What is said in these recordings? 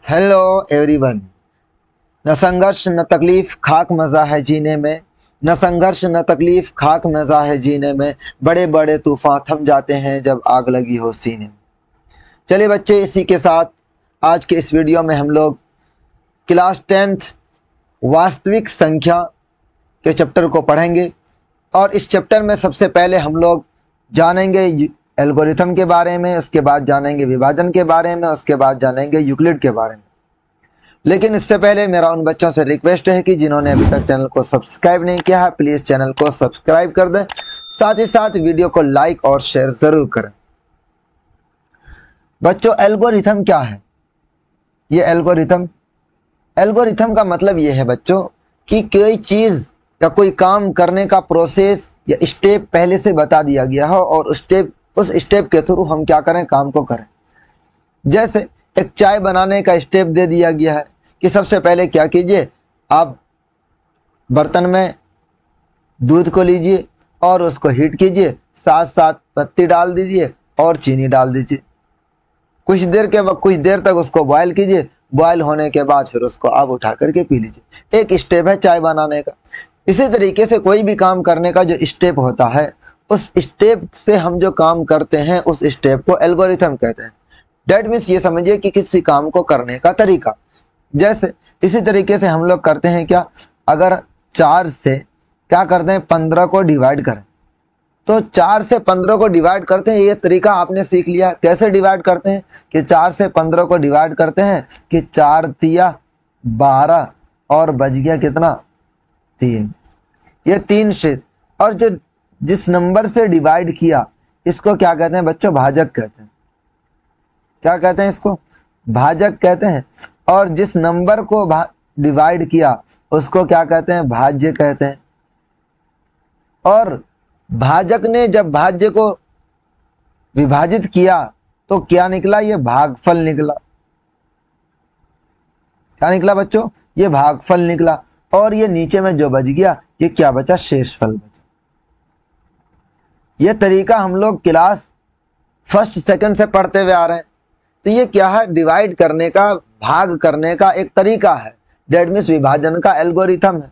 Hello everyone. न संघर्ष न तकलीफ खाक मज़ा है जीने में, न संघर्ष न तकलीफ खाक मज़ा है जीने में, बड़े बड़े तूफान थम जाते हैं जब आग लगी हो सीने में। चलिए बच्चे, इसी के साथ आज के इस वीडियो में हम लोग क्लास 10th वास्तविक संख्या के चैप्टर को पढ़ेंगे। और इस चैप्टर में सबसे पहले हम लोग जानेंगे एल्गोरिथम के बारे में, उसके बाद जानेंगे विभाजन के बारे में, उसके बाद जानेंगे यूक्लिड के बारे में। लेकिन इससे पहले मेरा उन बच्चों से रिक्वेस्ट है कि जिन्होंने अभी तक चैनल को सब्सक्राइब नहीं किया है, प्लीज़ चैनल को सब्सक्राइब कर दें, साथ ही साथ वीडियो को लाइक और शेयर ज़रूर करें। बच्चों, एल्गोरिथम क्या है? ये एल्गोरिथम का मतलब ये है बच्चों कि कोई चीज़ या कोई काम करने का प्रोसेस या स्टेप पहले से बता दिया गया हो और उस स्टेप के थ्रू हम क्या करें, काम को करें। जैसे एक चाय बनाने का स्टेप दे दिया गया है कि सबसे पहले क्या कीजिए, आप बर्तन में दूध को लीजिए और उसको हीट कीजिए, साथ साथ पत्ती डाल दीजिए और चीनी डाल दीजिए। कुछ देर तक उसको बॉयल कीजिए, बॉयल होने के बाद फिर उसको आप उठा करके पी लीजिए। एक स्टेप है चाय बनाने का। इसी तरीके से कोई भी काम करने का जो स्टेप होता है, उस स्टेप से हम जो काम करते हैं उस स्टेप को एल्गोरिथम कहते हैं। डेट मीन्स ये समझिए कि किसी काम को करने का तरीका। जैसे इसी तरीके से हम लोग करते हैं क्या, अगर 4 से क्या करते हैं 15 को डिवाइड करें, तो 4 से 15 को डिवाइड करते हैं। ये तरीका आपने सीख लिया। कैसे डिवाइड करते हैं कि 4 से 15 को डिवाइड करते हैं कि 4 तिया 12 और बच गया कितना, 3। ये 3 शेष, और जो जिस नंबर से डिवाइड किया इसको क्या कहते हैं बच्चों, भाजक कहते हैं। क्या कहते हैं इसको, भाजक कहते हैं। और जिस नंबर को डिवाइड किया उसको क्या कहते हैं, भाज्य कहते हैं। और भाजक ने जब भाज्य को विभाजित किया तो क्या निकला, ये भागफल निकला। क्या निकला बच्चों, ये भागफल निकला। और ये नीचे में जो बच गया ये क्या बचा, शेषफल बचा। ये तरीका हम लोग क्लास 1st 2nd से पढ़ते हुए आ रहे हैं। तो ये क्या है, डिवाइड करने का, भाग करने का एक तरीका है। डेट मीन्स विभाजन का एल्गोरिथम है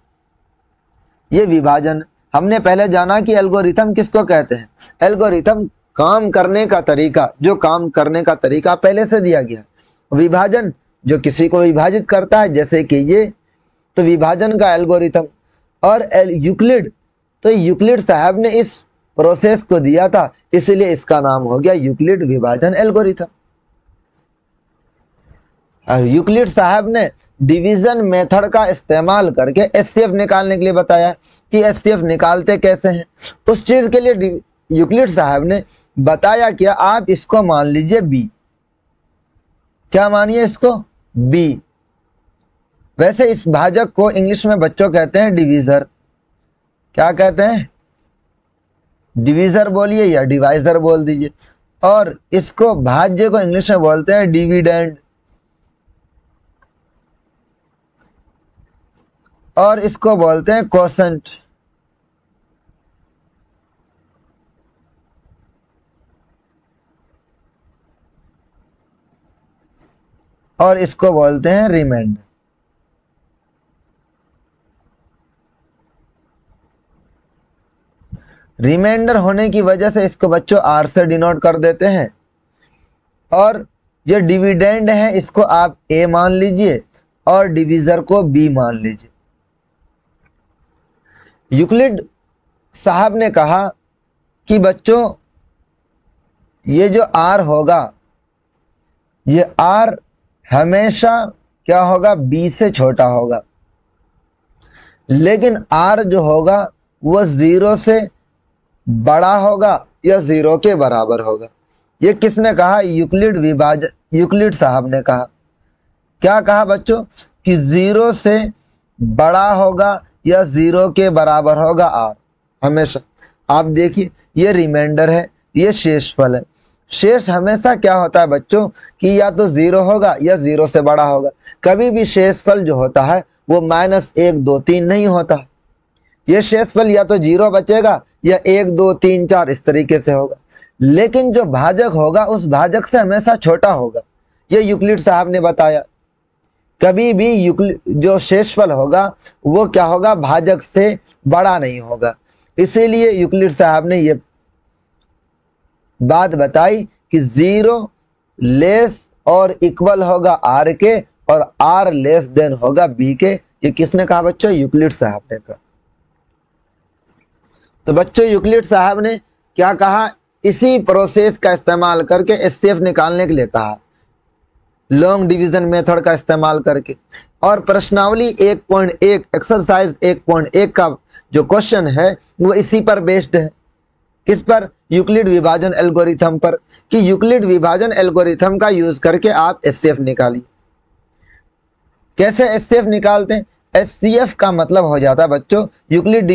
ये विभाजन। हमने पहले जाना कि एल्गोरिथम किसको कहते हैं। एल्गोरिथम काम करने का तरीका, जो काम करने का तरीका पहले से दिया गया। विभाजन जो किसी को विभाजित करता है, जैसे कि ये, तो विभाजन का एल्गोरिथम। और यूक्लिड, तो यूक्लिड साहब ने इस प्रोसेस को दिया था, इसलिए इसका नाम हो गया यूक्लिड विभाजन एल्गोरिथम। यूक्लिड साहब ने डिवीजन मेथड का इस्तेमाल करके एचसीएफ निकालने के लिए बताया कि एचसीएफ निकालते कैसे हैं। उस चीज के लिए यूक्लिड साहब ने बताया कि आप इसको मान लीजिए बी। क्या मानिए इसको, बी। वैसे इस भाजक को इंग्लिश में बच्चों कहते हैं डिवीजर। क्या कहते हैं, डिवीजर बोलिए या डिवाइजर बोल दीजिए। और इसको भाज्य को इंग्लिश में बोलते हैं डिविडेंड। और इसको बोलते हैं कोसेंट। और इसको बोलते हैं रिमाइंडर। रिमाइंडर होने की वजह से इसको बच्चों आर से डिनोट कर देते हैं। और ये डिविडेंड है, इसको आप ए मान लीजिए और डिवीजर को बी मान लीजिए। यूक्लिड साहब ने कहा कि बच्चों ये जो आर होगा, ये आर हमेशा क्या होगा, बी से छोटा होगा। लेकिन आर जो होगा वो 0 से बड़ा होगा या 0 के बराबर होगा। ये किसने कहा, यूक्लिड साहब ने कहा। क्या कहा बच्चों कि 0 से बड़ा होगा या 0 के बराबर होगा आर हमेशा। आप देखिए ये रिमाइंडर है, ये शेषफल है। शेष हमेशा क्या होता है बच्चों कि या तो 0 होगा या 0 से बड़ा होगा। कभी भी शेषफल जो होता है वो -1 2 3 नहीं होता। ये शेषफल या तो 0 बचेगा या 1 2 3 4 इस तरीके से होगा। लेकिन जो भाजक होगा उस भाजक से हमेशा छोटा होगा। ये यूक्लिड साहब ने बताया। कभी भी जो शेषफल होगा वो क्या होगा, भाजक से बड़ा नहीं होगा। इसीलिए यूक्लिड साहब ने ये बात बताई कि 0 लेस और इक्वल होगा आर के और आर लेस देन होगा बी के। ये किसने कहा बच्चों, यूक्लिड साहब ने कहा। तो बच्चों यूक्लिड साहब ने क्या कहा, इसी प्रोसेस का इस्तेमाल करके एचसीएफ निकालने के लिए कहा, लॉन्ग डिवीजन मेथड का इस्तेमाल करके। और प्रश्नावली 1.1 एक्सरसाइज 1.1 का जो क्वेश्चन है वो इसी पर बेस्ड है। किस पर, यूक्लिड विभाजन एल्गोरिथम पर, कि यूक्लिड विभाजन एल्गोरिथम का यूज करके आप एचसीएफ निकालिए। कैसे एचसीएफ निकालते हैं, एचसीएफ का मतलब हो जाता है बच्चों यूक्लिड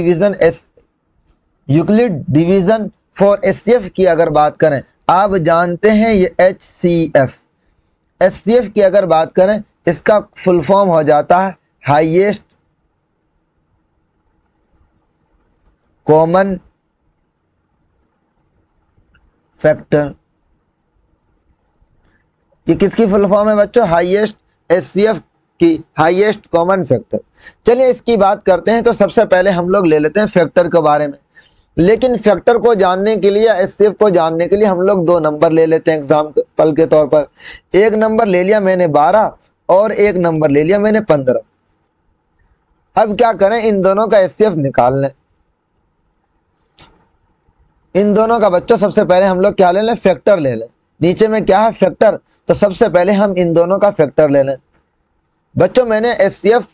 डिवीजन फॉर एचसीएफ की अगर बात करें, आप जानते हैं ये एचसीएफ, एचसीएफ की अगर बात करें इसका फुल फॉर्म हो जाता है हाईएस्ट कॉमन फैक्टर। ये किसकी फुल फॉर्म है बच्चों, हाईएस्ट, एचसीएफ की हाईएस्ट कॉमन फैक्टर। चलिए इसकी बात करते हैं। तो सबसे पहले हम लोग ले लेते हैं फैक्टर के बारे में। लेकिन फैक्टर को जानने के लिए, एचसीएफ को जानने के लिए हम लोग 2 नंबर ले लेते हैं एग्जाम्पल के तौर पर। एक नंबर ले लिया मैंने 12 और एक नंबर ले लिया मैंने 15। अब क्या करें, इन दोनों का एचसीएफ निकाल लें। इन दोनों का बच्चों सबसे पहले हम लोग क्या ले लें, फैक्टर ले लें। नीचे में क्या है, फैक्टर, तो सबसे पहले हम इन दोनों का फैक्टर ले लें। बच्चों मैंने एचसीएफ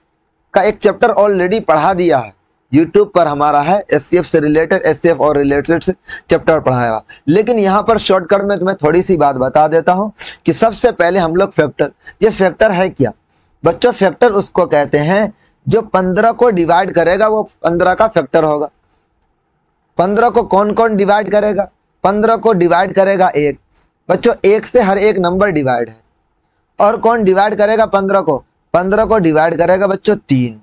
का एक चैप्टर ऑलरेडी पढ़ा दिया है, यूट्यूब पर हमारा है, एचसीएफ से रिलेटेड, एचसीएफ और रिलेटेड से चैप्टर पढ़ाया। लेकिन यहाँ पर शॉर्टकट में तुम्हें थोड़ी सी बात बता देता हूँ कि सबसे पहले हम लोग फैक्टर, ये फैक्टर है क्या बच्चों, फैक्टर उसको कहते हैं जो 15 को डिवाइड करेगा वो 15 का फैक्टर होगा। 15 को कौन कौन डिवाइड करेगा, 15 को डिवाइड करेगा 1। बच्चों 1 से हर एक नंबर डिवाइड है। और कौन डिवाइड करेगा 15 को, 15 को डिवाइड करेगा बच्चों 3।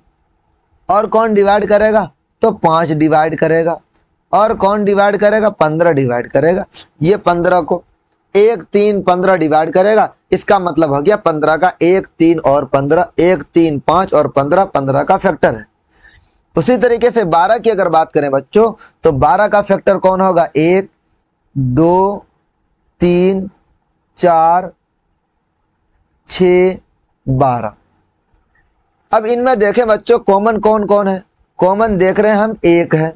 और कौन डिवाइड करेगा, तो 5 डिवाइड करेगा। और कौन डिवाइड करेगा, 15 डिवाइड करेगा। ये 15 को 1 3 15 डिवाइड करेगा, इसका मतलब हो गया 15 का 1 3 और 15, 1 3 5 और 15, 15 का फैक्टर है। उसी तरीके से 12 की अगर बात करें बच्चों, तो 12 का फैक्टर कौन होगा, 1 2 3 4 6 12। अब इनमें देखें बच्चों कॉमन कौन कौन है, कॉमन देख रहे हैं हम 1 है।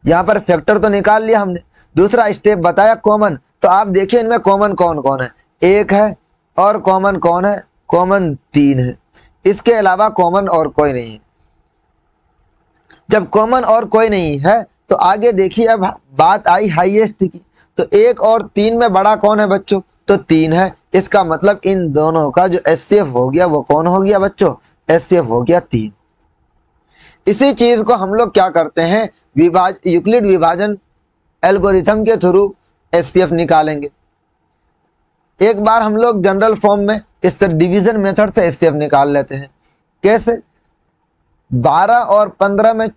यहां पर फैक्टर तो निकाल लिया हमने, दूसरा स्टेप बताया कॉमन। तो आप देखिए इनमें कॉमन कौन कौन है, 1 है। और कॉमन कौन है, कॉमन 3 है। इसके अलावा कॉमन और कोई नहीं है। जब कॉमन और कोई नहीं है तो आगे देखिए, अब बात आई हाईएस्ट की। तो 1 और 3 में बड़ा कौन है बच्चों, तो 3 है। इसका मतलब इन दोनों का जो एचसीएफ हो गया वो कौन हो गया बच्चों, एचसीएफ हो गया 3। इसी चीज को हम लोग क्या करते हैं, यूक्लिड विभाजन एल्गोरिथम के थ्रू एचसीएफ निकालेंगे। एक बार हम लोग जनरल फॉर्म में इस तरह डिवीजन मेथड से एचसीएफ निकाल लेते हैं। कैसे, 12 और 15 में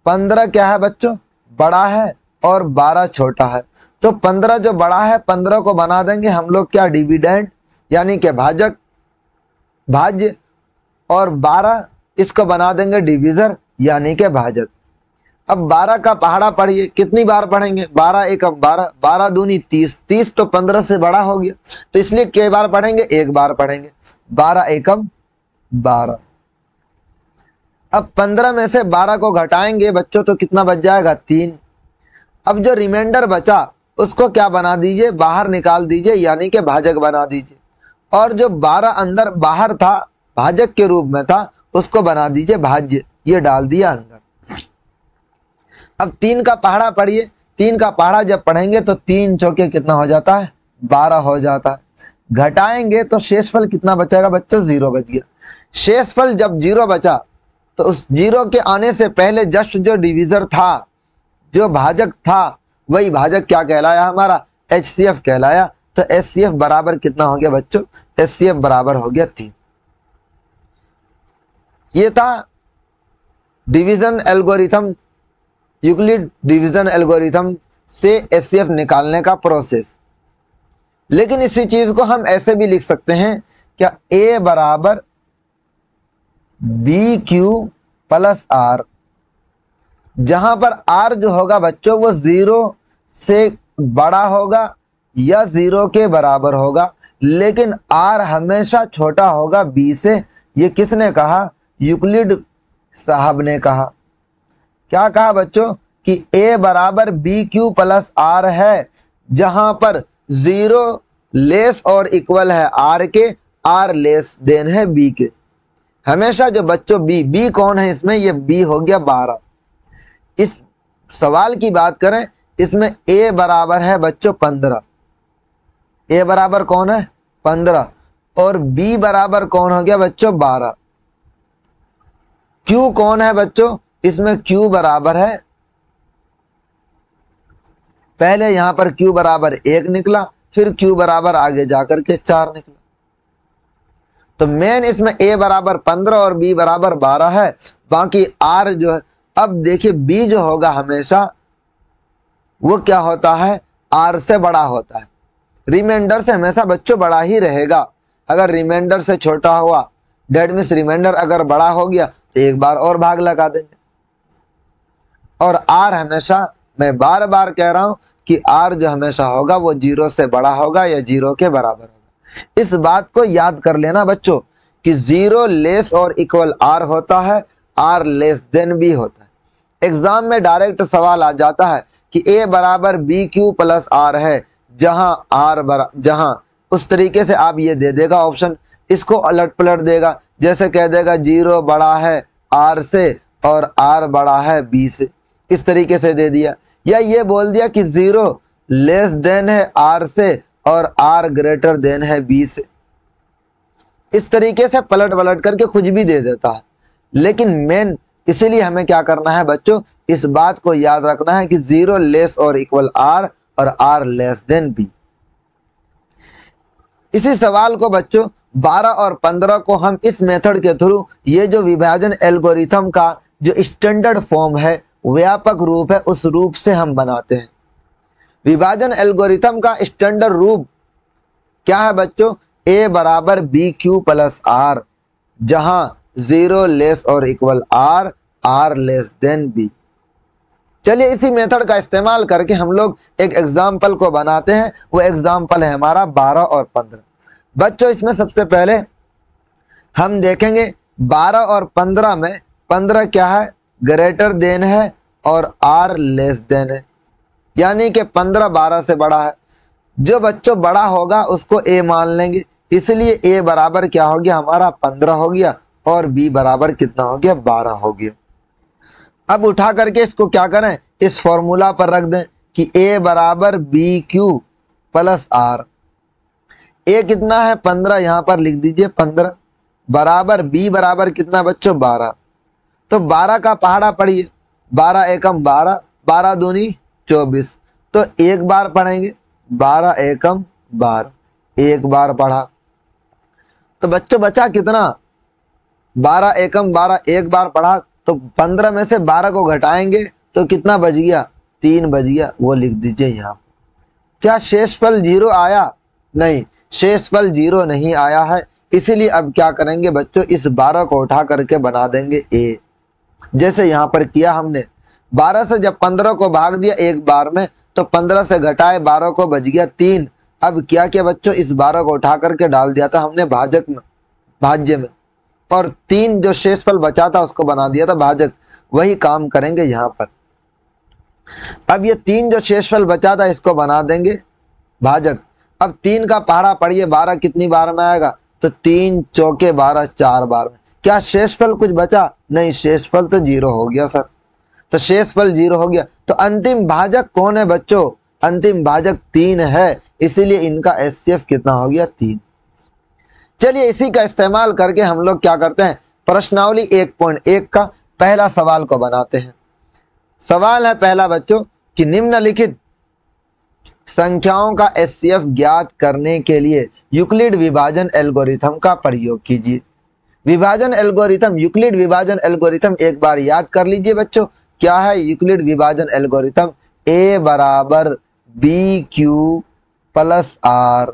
15 क्या है बच्चों, बड़ा है और 12 छोटा है। तो 15 जो बड़ा है 15 को बना देंगे हम लोग क्या, डिविडेंड यानी कि भाजक, भाज्य। और 12 इसको बना देंगे डिविजर यानी कि भाजक। अब 12 का पहाड़ा पढ़िए, कितनी बार पढ़ेंगे, 12 एकम 12, 12 दूनी 30, 30 तो 15 से बड़ा हो गया, तो इसलिए कई बार पढ़ेंगे, एक बार पढ़ेंगे, 12 एकम 12। अब 15 में से 12 को घटाएंगे बच्चों तो कितना बच जाएगा, 3। अब जो रिमाइंडर बचा उसको क्या बना दीजिए, बाहर निकाल दीजिए यानी कि भाजक बना दीजिए। और जो 12 अंदर बाहर था, भाजक के रूप में था, उसको बना दीजिए भाज्य, ये डाल दिया अंदर। अब 3 का पहाड़ा पढ़िए, 3 का पहाड़ा जब पढ़ेंगे तो 3 चौके कितना हो जाता है, 12 हो जाता है। घटाएंगे तो शेषफल कितना बचेगा बच्चों, 0 बच गया। शेषफल जब 0 बचा तो उस 0 के आने से पहले जस्ट जो डिविजर था, जो भाजक था, वही भाजक क्या कहलाया हमारा, एचसीएफ कहलाया। तो एचसीएफ बराबर कितना हो गया बच्चों, एचसीएफ बराबर हो गया 3। ये था division algorithm, Euclid division algorithm से एचसीएफ निकालने का प्रोसेस। लेकिन इसी चीज को हम ऐसे भी लिख सकते हैं क्या ए बराबर बी क्यू प्लस आर, जहां पर आर जो होगा बच्चों वो 0 से बड़ा होगा या 0 के बराबर होगा, लेकिन आर हमेशा छोटा होगा बी से। ये किसने कहा? यूक्लिड साहब ने कहा। क्या कहा बच्चों? कि ए बराबर बी क्यू प्लस आर है, जहां पर 0 लेस और इक्वल है आर के, आर लेस देन है बी के। हमेशा जो बच्चों बी कौन है इसमें? ये बी हो गया 12। इस सवाल की बात करें, इसमें ए बराबर है बच्चों 15। ए बराबर कौन है? 15। और बी बराबर कौन हो गया बच्चों? 12। क्यू कौन है बच्चों? इसमें क्यू बराबर है, पहले यहां पर क्यू बराबर 1 निकला, फिर क्यू बराबर आगे जाकर के 4 निकला। तो मेन इसमें ए बराबर 15 और बी बराबर 12 है। बाकी आर जो है, अब देखिए बी जो होगा हमेशा वो क्या होता है? आर से बड़ा होता है। रिमाइंडर से हमेशा बच्चों बड़ा ही रहेगा। अगर रिमाइंडर से छोटा हुआ, डेट मीन्स रिमाइंडर अगर बड़ा हो गया तो एक बार और भाग लगा देंगे। और आर हमेशा, मैं बार बार कह रहा हूं कि आर जो हमेशा होगा वो 0 से बड़ा होगा या 0 के बराबर होगा। इस बात को याद कर लेना बच्चों कि 0 लेस और इक्वल आर होता है, आर लेस देन बी होता है। एग्जाम में डायरेक्ट सवाल आ जाता है कि ए बराबर बी क्यू प्लस आर है, जहां उस तरीके से आप ये दे देगा ऑप्शन, इसको अलट पलट देगा। जैसे कह देगा 0 बड़ा है आर से और आर बड़ा है बी से, इस तरीके से दे दिया। या ये बोल दिया कि 0 लेस देन है आर से और आर ग्रेटर देन है बी से। इस तरीके से पलट पलट करके कुछ भी दे देता है। लेकिन मेन इसीलिए हमें क्या करना है बच्चों, इस बात को याद रखना है कि 0 लेस और इक्वल आर और आर लेस देन बी। इसी सवाल को बच्चों 12 और 15 को हम इस मेथड के थ्रू, ये जो विभाजन एल्गोरिथम का जो स्टैंडर्ड फॉर्म है, व्यापक रूप है, उस रूप से हम बनाते हैं। विभाजन एल्गोरिथम का स्टैंडर्ड रूप क्या है बच्चों? ए बराबर बी क्यू प्लस आर, जहां 0 लेस और equal r, r less than b. चलिए इसी मेथड का इस्तेमाल करके हम लोग एक एग्जाम्पल को बनाते हैं। वो एग्जाम्पल है हमारा 12 और 15। बच्चों इसमें सबसे पहले हम देखेंगे 12 और 15 में 15 क्या है? ग्रेटर देन है और आर लेस देन है, यानी कि 15 12 से बड़ा है। जो बच्चों बड़ा होगा उसको ए मान लेंगे, इसलिए ए बराबर क्या हो गया हमारा? 15 हो गया और बी बराबर कितना हो गया? 12 हो गया। अब उठा करके इसको क्या करें? इस फॉर्मूला पर रख दें कि ए बराबर बी क्यू प्लस आर। ए कितना है? 15, यहां पर लिख दीजिए 15, बराबर बी बराबर कितना बच्चों? 12। तो 12 का पहाड़ा पढ़िए, 12 एकम 12, 12 दूनी 24। तो एक बार पढ़ेंगे, 12 एकम 12, एक बार पढ़ा। तो बच्चों बचा कितना? 12 एकम 12, एक बार पढ़ा। तो 15 में से 12 को घटाएंगे तो कितना बच गया? 3 बच गया। वो लिख दीजिए यहाँ। क्या शेषफल 0 आया? नहीं, शेषफल 0 नहीं आया है। इसीलिए अब क्या करेंगे बच्चों, इस 12 को उठा करके बना देंगे ए। जैसे यहाँ पर किया हमने, 12 से जब 15 को भाग दिया एक बार में, तो 15 से घटाए 12 को बच गया 3। अब क्या किया बच्चों, इस 12 को उठा करके डाल दिया था हमने भाजक में, भाज्य में, और 3 जो शेषफल बचा था उसको बना दिया था भाजक। वही काम करेंगे यहाँ पर। अब ये 3 जो शेषफल बचा था इसको बना देंगे भाजक। अब 3 का पहाड़ा पढ़िए, 12 कितनी बार में आएगा? तो 3 चौके 12, 4 बार में। क्या शेषफल कुछ बचा? नहीं, शेषफल तो 0 हो गया सर। तो शेषफल 0 हो गया। तो अंतिम भाजक कौन है बच्चों? अंतिम भाजक 3 है, इसीलिए इनका एचसीएफ कितना हो गया? 3। चलिए इसी का इस्तेमाल करके हम लोग क्या करते हैं, प्रश्नावली 1.1 का पहला सवाल को बनाते हैं। सवाल है पहला बच्चों कि निम्नलिखित संख्याओं का एचसीएफ ज्ञात करने के लिए यूक्लिड विभाजन एल्गोरिथम का प्रयोग कीजिए। विभाजन एल्गोरिथम, यूक्लिड विभाजन एल्गोरिथम एक बार याद कर लीजिए बच्चों। क्या है यूक्लिड विभाजन एल्गोरिथम? ए बराबर बी क्यू प्लस आर,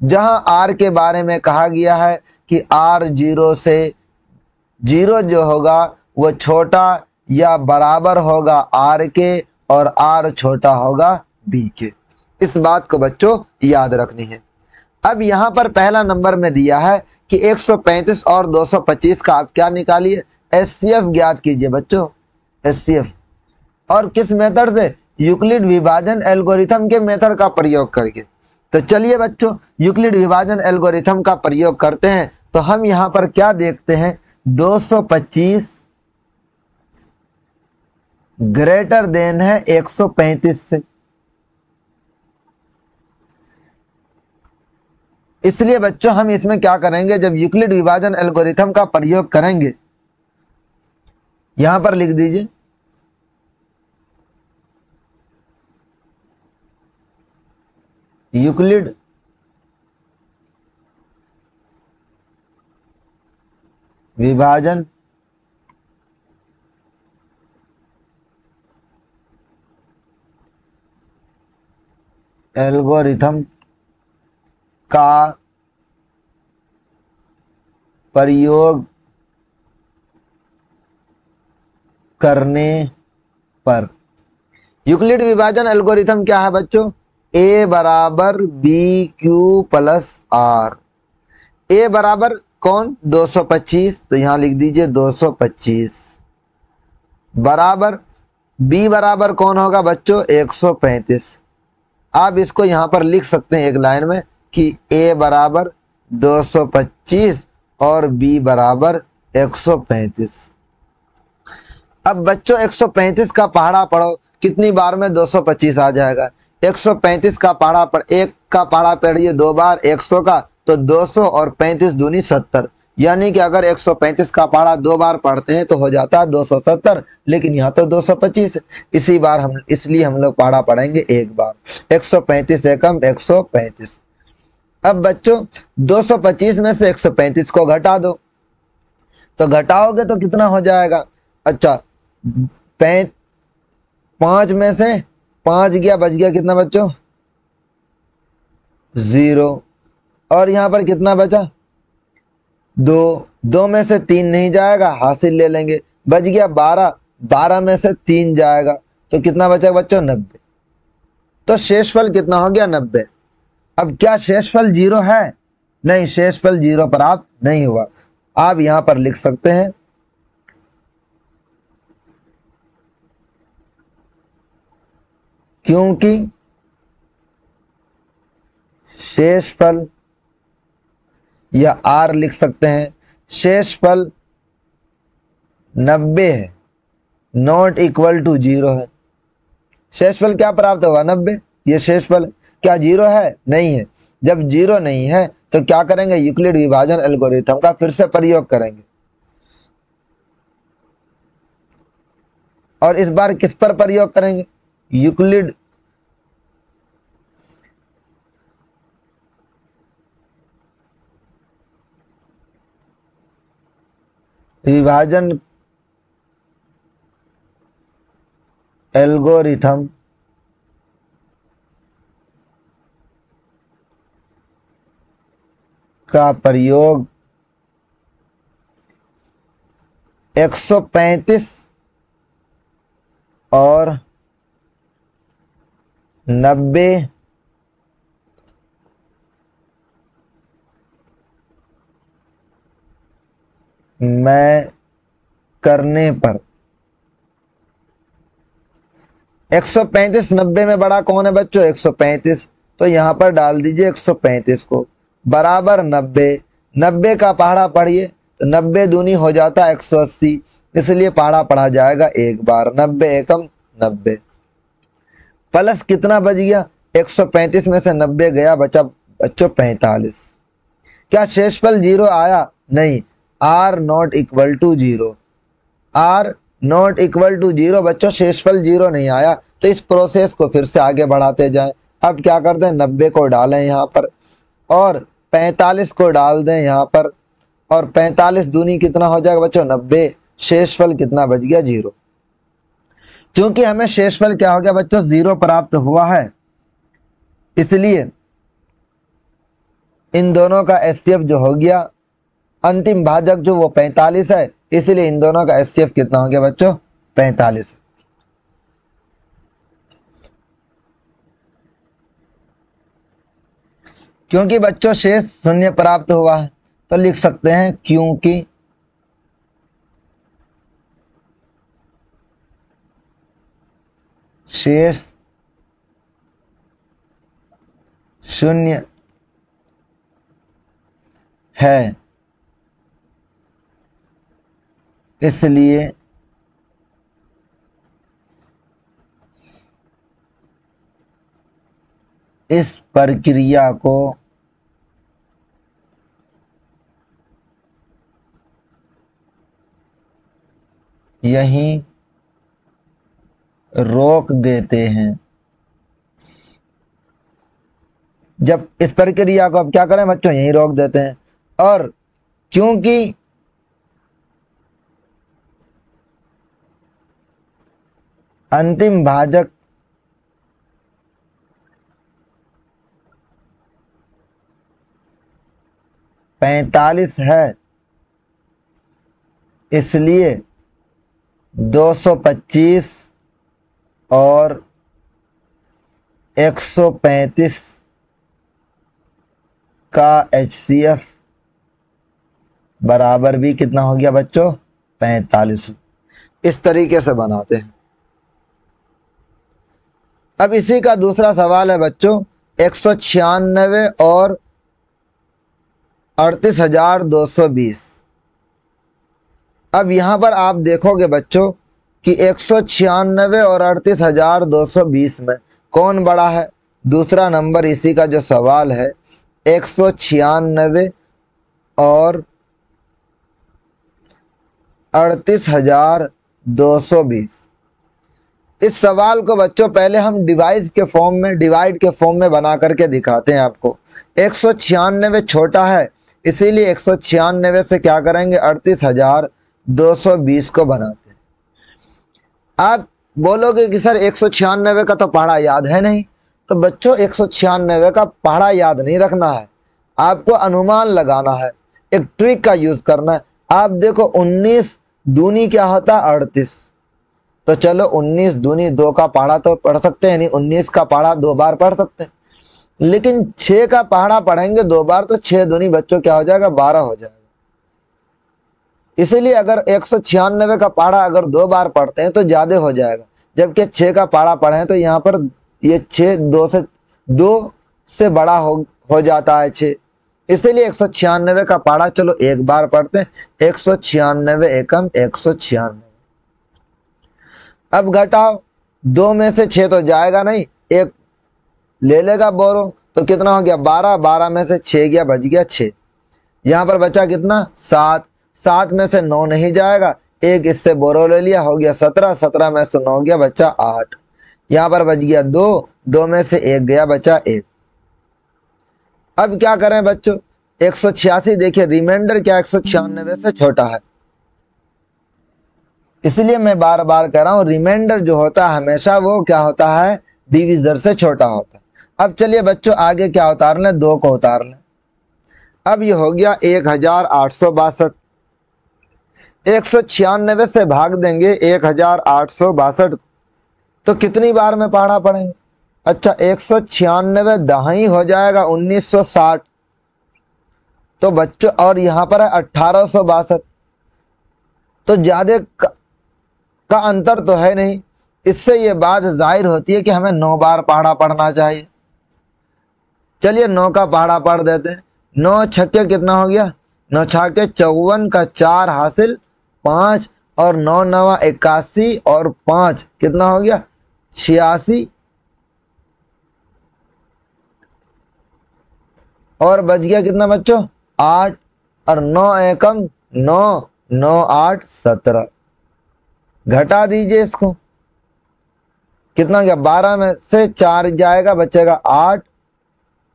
जहां आर के बारे में कहा गया है कि आर जीरो से जीरो जो होगा वो छोटा या बराबर होगा आर के और आर छोटा होगा बी के। इस बात को बच्चों याद रखनी है। अब यहाँ पर पहला नंबर में दिया है कि 135 और 225 का आप क्या निकालिए, एचसीएफ ज्ञात कीजिए बच्चों, एचसीएफ। और किस मेथड से, यूक्लिड विभाजन एल्गोरिथम के मेथड का प्रयोग करके। तो चलिए बच्चों यूक्लिड विभाजन एल्गोरिथम का प्रयोग करते हैं। तो हम यहाँ पर क्या देखते हैं, 225 ग्रेटर देन है 135 से, इसलिए बच्चों हम इसमें क्या करेंगे, जब यूक्लिड विभाजन एल्गोरिथम का प्रयोग करेंगे, यहां पर लिख दीजिए यूक्लिड विभाजन एल्गोरिथम का प्रयोग करने पर, यूक्लिड विभाजन एल्गोरिथम क्या है बच्चों, ए बराबर बी क्यू प्लस आर। ए बराबर कौन, 225, तो यहां लिख दीजिए 225 बराबर बी बराबर कौन होगा बच्चों, 135। आप इसको यहां पर लिख सकते हैं एक लाइन में कि ए बराबर 225 और बी बराबर 135। अब बच्चों 135 का पहाड़ा पढ़ो, कितनी बार में 225 आ जाएगा, 135 का पहाड़ा पढ़, एक का पहाड़ा पढ़िए 2 बार 100 का, तो 200 और 35 दूनी 70, यानी कि अगर 135 का पहाड़ा 2 बार पढ़ते हैं तो हो जाता है 270, लेकिन यहाँ तो 225 है, इसलिए हम लोग पहाड़ा पढ़ेंगे एक बार, 135 एकम 135। अब बच्चों 225 में से 135 को घटा दो, तो घटाओगे तो कितना हो जाएगा, अच्छा 5 में से 5 गया, बच गया कितना बच्चों, 0, और यहां पर कितना बचा 2 में से 3 नहीं जाएगा, हासिल ले लेंगे, बच गया 12 में से 3 जाएगा, तो कितना बचा बच्चों 90। तो शेषफल कितना हो गया 90। अब क्या शेषफल 0 है, नहीं, शेषफल 0 प्राप्त नहीं हुआ। आप यहां पर लिख सकते हैं क्योंकि शेषफल, या आर लिख सकते हैं, शेषफल 90 है, नॉट इक्वल टू 0 है। शेषफल क्या प्राप्त होगा 90, ये शेषफल क्या 0 है, नहीं है। जब 0 नहीं है तो क्या करेंगे, यूक्लिड विभाजन एल्गोरिथम का फिर से प्रयोग करेंगे, और इस बार किस पर प्रयोग करेंगे, यूक्लिड विभाजन एल्गोरिथम का प्रयोग 135 और 90 में करने पर, 135 90 में बड़ा कौन है बच्चों, 135, तो यहां पर डाल दीजिए 135 को बराबर 90 का पहाड़ा पढ़िए, तो 90 दूनी हो जाता है 180, इसलिए पहाड़ा पढ़ा जाएगा एक बार, 90 एकम 90 प्लस कितना बच गया, 135 में से 90 गया, बचा बच्चों 45। क्या शेषफल 0 आया, नहीं, r not equal to 0, r not equal to 0 बच्चों, शेषफल 0 नहीं आया। तो इस प्रोसेस को फिर से आगे बढ़ाते जाएं। अब क्या करते हैं, 90 को डालें यहाँ पर और 45 को डाल दें यहाँ पर, और 45 दूनी कितना हो जाएगा बच्चों 90, शेषफल कितना बच गया 0। क्योंकि हमें शेषफल क्या हो गया बच्चों 0 प्राप्त हुआ है, इसलिए इन दोनों का एचसीएफ जो हो गया, अंतिम भाजक जो वो 45 है, इसलिए इन दोनों का एचसीएफ कितना हो गया बच्चों? 45। क्योंकि बच्चों शेष शून्य प्राप्त हुआ है तो लिख सकते हैं क्योंकि शेष शून्य है, इसलिए इस प्रक्रिया को यहीं रोक देते हैं। जब इस प्रक्रिया को अब क्या करें बच्चों? यहीं रोक देते हैं। और क्योंकि अंतिम भाजक पैंतालीस है, इसलिए 225 और 135 का HCF बराबर भी कितना हो गया बच्चों? 45। इस तरीके से बनाते हैं। अब इसी का दूसरा सवाल है बच्चों 196 और 38,220। अब यहां पर आप देखोगे बच्चों कि 196 और 38,220 में कौन बड़ा है? दूसरा नंबर इसी का जो सवाल है 196 और 38,220। इस सवाल को बच्चों पहले हम डिवाइड के फॉर्म में बना करके दिखाते हैं आपको। 196 छोटा है, इसीलिए 196 से क्या करेंगे? 38,220 को बनाते हैं। आप बोलोगे कि सर 196 का तो पहाड़ा याद है नहीं। तो बच्चों 196 का पहाड़ा याद नहीं रखना है, आपको अनुमान लगाना है, एक ट्रिक का यूज करना है। आप देखो 19 दूनी क्या होता है? 38। तो चलो 19 दूनी 2 का पहाड़ा तो पढ़ सकते हैं, नहीं 19 का पहाड़ा 2 बार पढ़ सकते हैं। लेकिन 6 का पहाड़ा पढ़ेंगे 2 बार तो 6 दूनी बच्चों क्या हो जाएगा? 12 हो जाएगा। इसीलिए अगर 196 का पहाड़ा अगर 2 बार पढ़ते हैं तो ज्यादा हो जाएगा, जबकि 6 का पहाड़ा पढ़े तो यहाँ पर ये 6 2 से बड़ा हो जाता है 6। इसीलिए 196 का पहाड़ा चलो 1 बार पढ़ते हैं। 196 एकम 196। अब घटाओ, 2 में से 6 तो जाएगा नहीं, 1 ले लेगा बोरो, तो कितना हो गया? 12। 12 में से 6 गया, बच गया 6। यहां पर बचा कितना? 7। 7 में से 9 नहीं जाएगा, 1 इससे बोरो ले लिया, हो गया 17। 17 में से 9 गया, बचा 8। यहां पर बच गया 2। 2 में से 1 गया, बचा 1। अब क्या करें बच्चों? 186 देखिए, रिमाइंडर क्या 196 से छोटा है, इसलिए मैं बार बार कह रहा हूं रिमाइंडर जो होता है हमेशा वो क्या होता है? डिविजर से छोटा होता है। अब चलिए बच्चों आगे क्या उतार लें? 2 को उतार लें। अब ये हो गया 1862। 196 से भाग देंगे 1862 तो कितनी बार में पहाड़ा पढ़ेंगे? अच्छा 196 दहाई हो जाएगा 1960। तो बच्चों और यहां पर है 1862, तो ज्यादा का अंतर तो है नहीं। इससे ये बात जाहिर होती है कि हमें 9 बार पहाड़ा पढ़ना चाहिए। चलिए 9 का पहाड़ा पढ़ देते हैं। 9 छक्के कितना हो गया? 9 छक्के 54 का 4 हासिल 5 और 9 नवा 81 और 5 कितना हो गया? 86 और बच गया कितना बच्चों? 8 और 9 एकम 9 9 8 17। घटा दीजिए इसको, कितना गया? 12 में से 4 जाएगा, बचेगा 8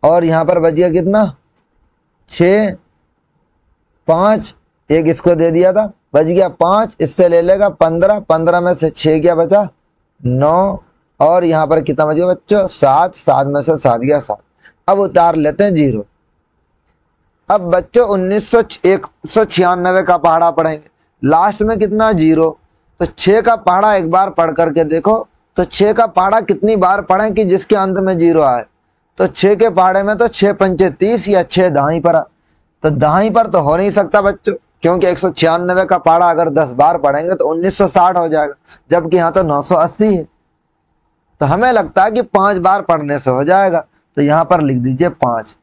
और यहां पर बच गया कितना? 6 5 एक इसको दे दिया था, बच गया 5, इससे ले लेगा 15। 15 में से 6 गया, बचा 9 और यहां पर कितना बच गया बच्चों? 7। 7 में से 7 गया 7। अब उतार लेते हैं 0। अब बच्चों 196 का पहाड़ा पढ़ेंगे, लास्ट में कितना 0, तो 6 का पहाड़ा एक बार पढ़ करके देखो, तो 6 का पहाड़ा कितनी बार पढ़ें कि जिसके अंत में 0 आए। तो 6 के पहाड़े में तो 6 पंचे 30 या 6 दाही पर, तो दाही पर तो हो नहीं सकता बच्चों, क्योंकि 196 का पहाड़ा अगर 10 बार पढ़ेंगे तो 1960 हो जाएगा, जबकि यहाँ तो 980 है। तो हमें लगता है कि 5 बार पढ़ने से हो जाएगा, तो यहाँ पर लिख दीजिए 5।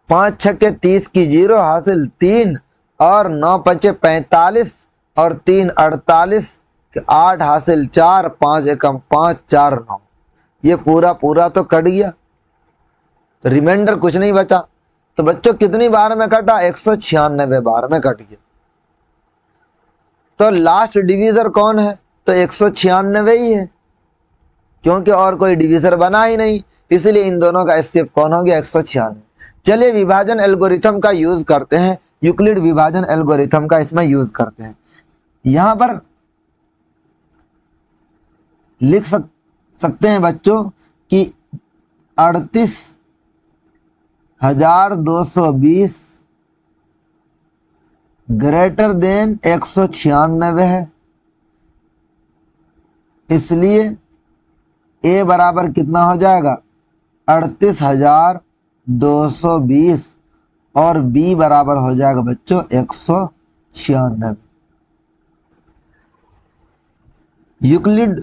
5 छक्के 30 की 0 हासिल 3, और 9 पंचे 45 और 3 48, 8 हासिल 4, 5 एकम 5, 4 9। ये पूरा पूरा तो कट गया, तो रिमाइंडर कुछ नहीं बचा। तो बच्चों कितनी बार में कटा? 196 बार में कट गया। तो लास्ट डिवीजर कौन है? तो 196 ही है, क्योंकि और कोई डिवीजर बना ही नहीं, इसलिए इन दोनों का स्टेप कौन हो गया? 196। चलिए विभाजन एल्गोरिथम का यूज करते हैं, यूक्लिड विभाजन एल्गोरिथम का इसमें यूज करते हैं। यहां पर लिख सकते हैं बच्चों कि 38,220 ग्रेटर देन 196 है, इसलिए ए बराबर कितना हो जाएगा? 38,220, और बी बराबर हो जाएगा बच्चों 196। यूक्लिड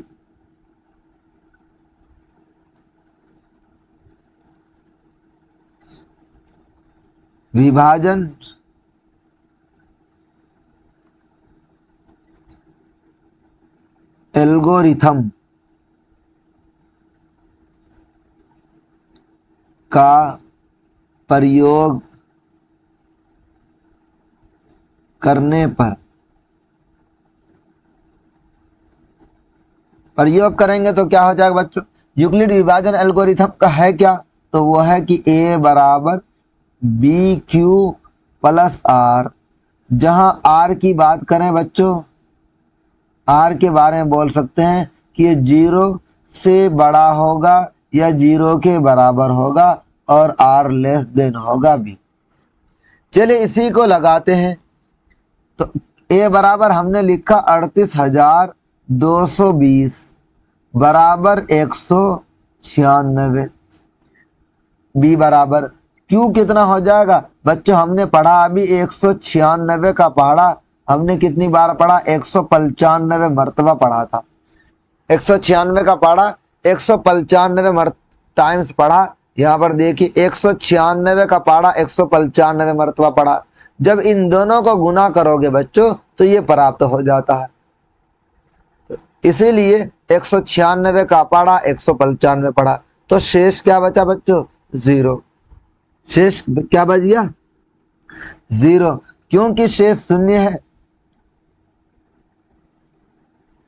विभाजन एल्गोरिथम का प्रयोग करने पर, प्रयोग करेंगे तो क्या हो जाएगा बच्चों? यूक्लिड विभाजन एल्गोरिथम का है क्या? तो वो है कि ए बराबर बी क्यू प्लस आर। जहां आर की बात करें बच्चों, आर के बारे में बोल सकते हैं कि ये 0 से बड़ा होगा या 0 के बराबर होगा, और आर लेस देन होगा बी। चलिए इसी को लगाते हैं। तो ए बराबर हमने लिखा 38,220 बराबर 196। बी बराबर क्यू कितना हो जाएगा बच्चों? हमने पढ़ा अभी 196 का पहाड़ा हमने कितनी बार पढ़ा? 195 मरतबा पढ़ा था। 196 का पहाड़ा 195 टाइम्स पढ़ा। यहाँ पर देखिए 196 का पहाड़ा 195 मरतबा पढ़ा। जब इन दोनों को गुना करोगे बच्चों तो ये प्राप्त हो जाता है। तो इसीलिए 196 का पहाड़ा 195 पढ़ा, तो शेष क्या बचा बच्चों? 0। शेष क्या बच गया? 0, क्योंकि शेष 0 है।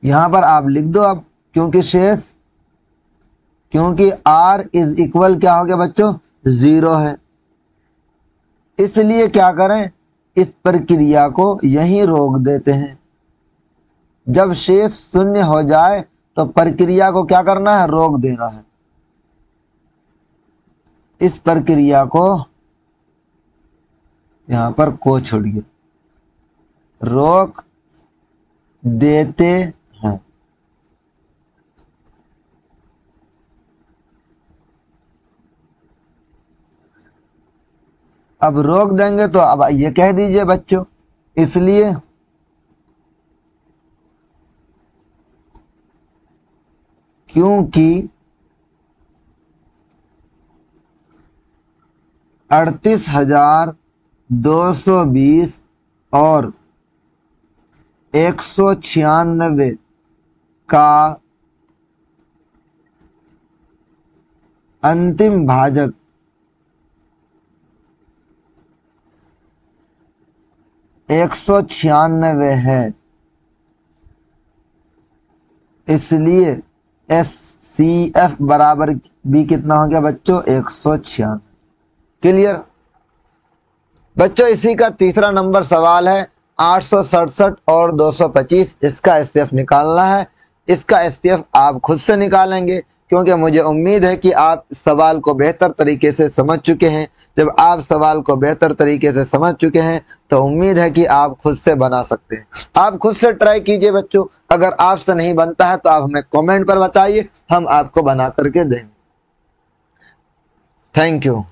यहां पर आप लिख दो अब, क्योंकि शेष, क्योंकि r इज इक्वल क्या हो गया बच्चों? 0 है। इसलिए क्या करें? इस प्रक्रिया को यहीं रोक देते हैं। जब शेष 0 हो जाए तो प्रक्रिया को क्या करना है? रोक देना है। इस प्रक्रिया को यहां पर को छोड़िए, रोक देते हैं। अब रोक देंगे तो अब ये कह दीजिए बच्चों, इसलिए क्योंकि 38,220 और 196 का अंतिम भाजक 196 है, इसलिए SCF बराबर भी कितना हो गया बच्चों? 196। क्लियर बच्चों? इसी का तीसरा नंबर सवाल है 867 और 225। इसका SCF निकालना है। इसका SCF आप खुद से निकालेंगे, क्योंकि मुझे उम्मीद है कि आप सवाल को बेहतर तरीके से समझ चुके हैं। जब आप सवाल को बेहतर तरीके से समझ चुके हैं तो उम्मीद है कि आप खुद से बना सकते हैं। आप खुद से ट्राई कीजिए बच्चों। अगर आपसे नहीं बनता है तो आप हमें कमेंट पर बताइए, हम आपको बना करके देंगे। Thank you.